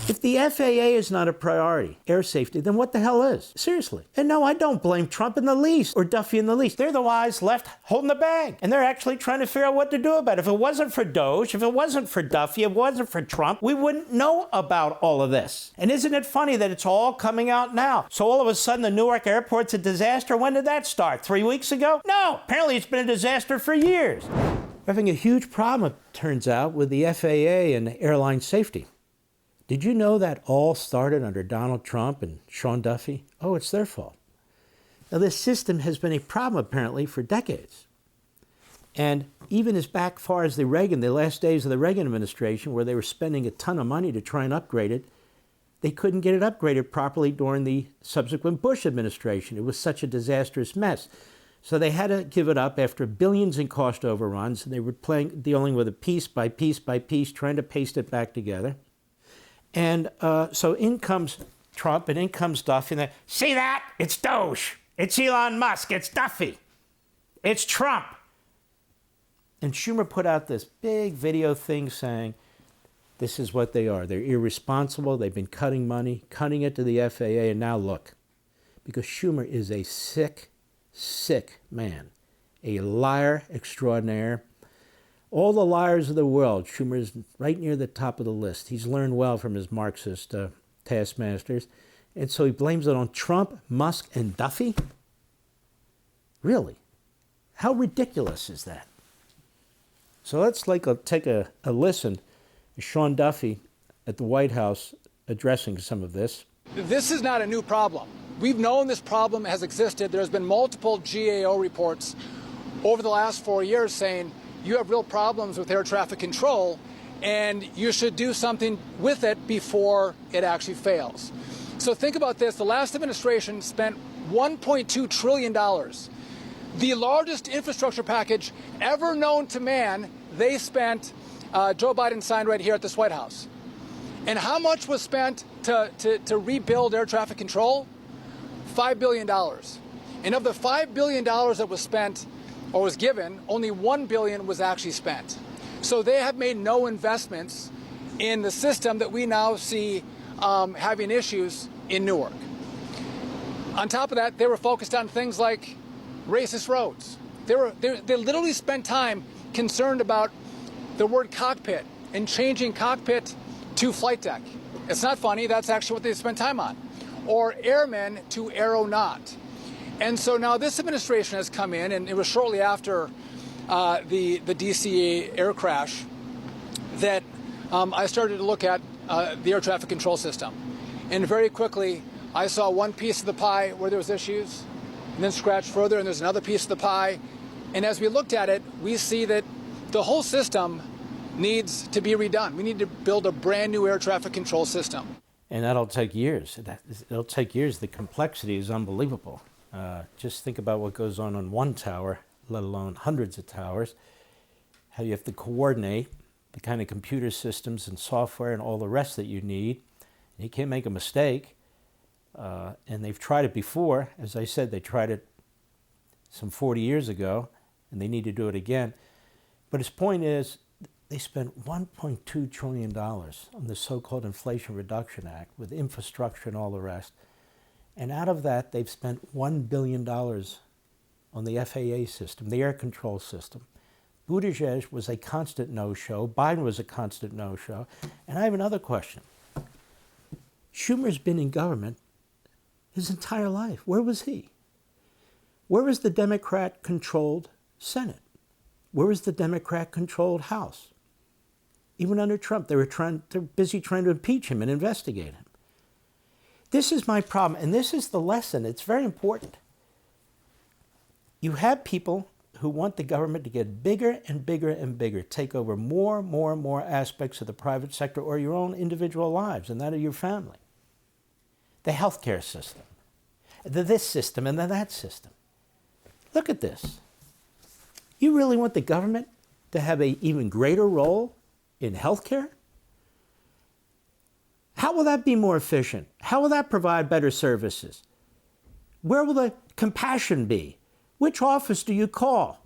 If the FAA is not a priority, air safety, then what the hell is? Seriously. And no, I don't blame Trump in the least or Duffy in the least. They're the wise left holding the bag. And they're actually trying to figure out what to do about it. If it wasn't for Doge, if it wasn't for Duffy, if it wasn't for Trump, we wouldn't know about all of this. And isn't it funny that it's all coming out now? So all of a sudden the Newark airport's a disaster. When did that start? 3 weeks ago? No, apparently it's been a disaster for years. We're having a huge problem, it turns out, with the FAA and airline safety. Did you know that all started under Donald Trump and Sean Duffy? Oh, it's their fault. Now, this system has been a problem, apparently, for decades. And even as back far as the last days of the Reagan administration, where they were spending a ton of money to try and upgrade it, they couldn't get it upgraded properly during the subsequent Bush administration. It was such a disastrous mess. So they had to give it up after billions in cost overruns. And they were dealing with it piece by piece by piece, trying to paste it back together. And so in comes Trump and in comes Duffy. And they, see that? It's Doge. It's Elon Musk. It's Duffy. It's Trump. And Schumer put out this big video thing saying, this is what they are. They're irresponsible. They've been cutting money, cutting it to the FAA. And now look, because Schumer is a sick, sick man, a liar extraordinaire. All the liars of the world, Schumer is right near the top of the list. He's learned well from his Marxist taskmasters. And so he blames it on Trump, Musk, and Duffy? Really? How ridiculous is that? So let's take a listen to Sean Duffy at the White House addressing some of this. This is not a new problem. We've known this problem has existed. There's been multiple GAO reports over the last 4 years saying you have real problems with air traffic control and you should do something with it before it actually fails. So think about this. The last administration spent $1.2 trillion. The largest infrastructure package ever known to man, they spent, Joe Biden signed right here at this White House. And how much was spent to rebuild air traffic control? $5 billion. And of the $5 billion that was spent or was given, only $1 billion was actually spent. So they have made no investments in the system that we now see having issues in Newark. On top of that, they were focused on things like racist roads. They literally spent time concerned about the word cockpit and changing cockpit to flight deck. It's not funny, that's actually what they spent time on. Or airmen to aeronaut. And so now this administration has come in, and it was shortly after the DC air crash that I started to look at the air traffic control system. And very quickly, I saw one piece of the pie where there was issues, and then scratched further, and there's another piece of the pie. And as we looked at it, we see that the whole system needs to be redone. We need to build a brand new air traffic control system. And that'll take years. It'll take years. The complexity is unbelievable. Just think about what goes on one tower, let alone hundreds of towers. How you have to coordinate the kind of computer systems and software and all the rest that you need. And you can't make a mistake. And they've tried it before. As I said, they tried it some 40 years ago, and they need to do it again. But his point is, they spent $1.2 trillion on the so-called Inflation Reduction Act with infrastructure and all the rest. And out of that, they've spent $1 billion on the FAA system, the air control system. Buttigieg was a constant no-show. Biden was a constant no-show. And I have another question. Schumer's been in government his entire life. Where was he? Where was the Democrat-controlled Senate? Where was the Democrat-controlled House? Even under Trump, they're busy trying to impeach him and investigate him. This is my problem, and this is the lesson. It's very important. You have people who want the government to get bigger and bigger and bigger, take over more and more aspects of the private sector or your own individual lives and that of your family. The healthcare system, this system and that system. Look at this. You really want the government to have an even greater role in healthcare? How will that be more efficient? How will that provide better services? Where will the compassion be? Which office do you call?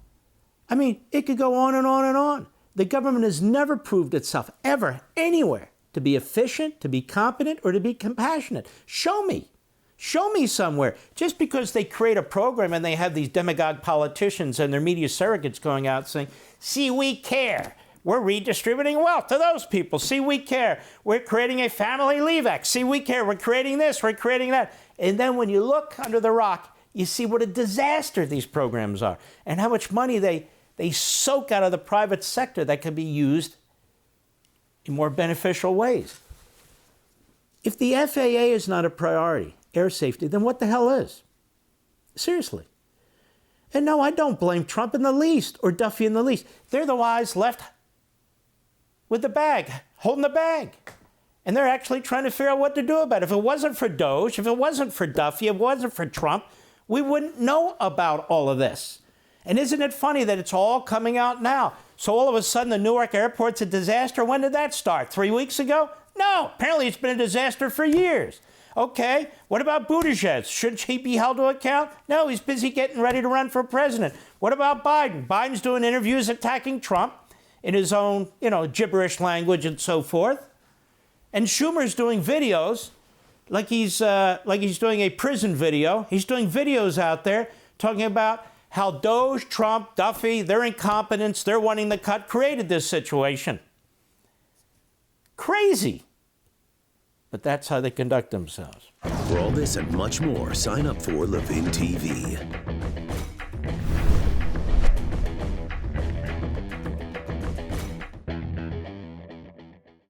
It could go on and on and on. The government has never proved itself, ever, anywhere, to be efficient, to be competent, or to be compassionate? Show me. Show me somewhere. Just because they create a program and they have these demagogue politicians and their media surrogates going out saying, see, we care. We're redistributing wealth to those people. See, we care. We're creating a family leave act. See, we care. We're creating this. We're creating that. And then when you look under the rock, you see what a disaster these programs are and how much money they soak out of the private sector that can be used in more beneficial ways. If the FAA is not a priority, air safety, then what the hell is? Seriously. And no, I don't blame Trump in the least or Duffy in the least. They're the guys left with the bag, holding the bag. And they're actually trying to figure out what to do about it. If it wasn't for Doge, if it wasn't for Duffy, if it wasn't for Trump, we wouldn't know about all of this. And isn't it funny that it's all coming out now? So all of a sudden the Newark airport's a disaster. When did that start? 3 weeks ago? No, apparently it's been a disaster for years. Okay, what about Buttigieg? Shouldn't he be held to account? No, he's busy getting ready to run for president. What about Biden? Biden's doing interviews attacking Trump in his own, gibberish language and so forth. And Schumer's doing videos like he's doing a prison video. He's doing videos out there talking about how Doge, Trump, Duffy, their incompetence, their wanting the cut created this situation. Crazy. But that's how they conduct themselves. For all this and much more, sign up for Levin TV.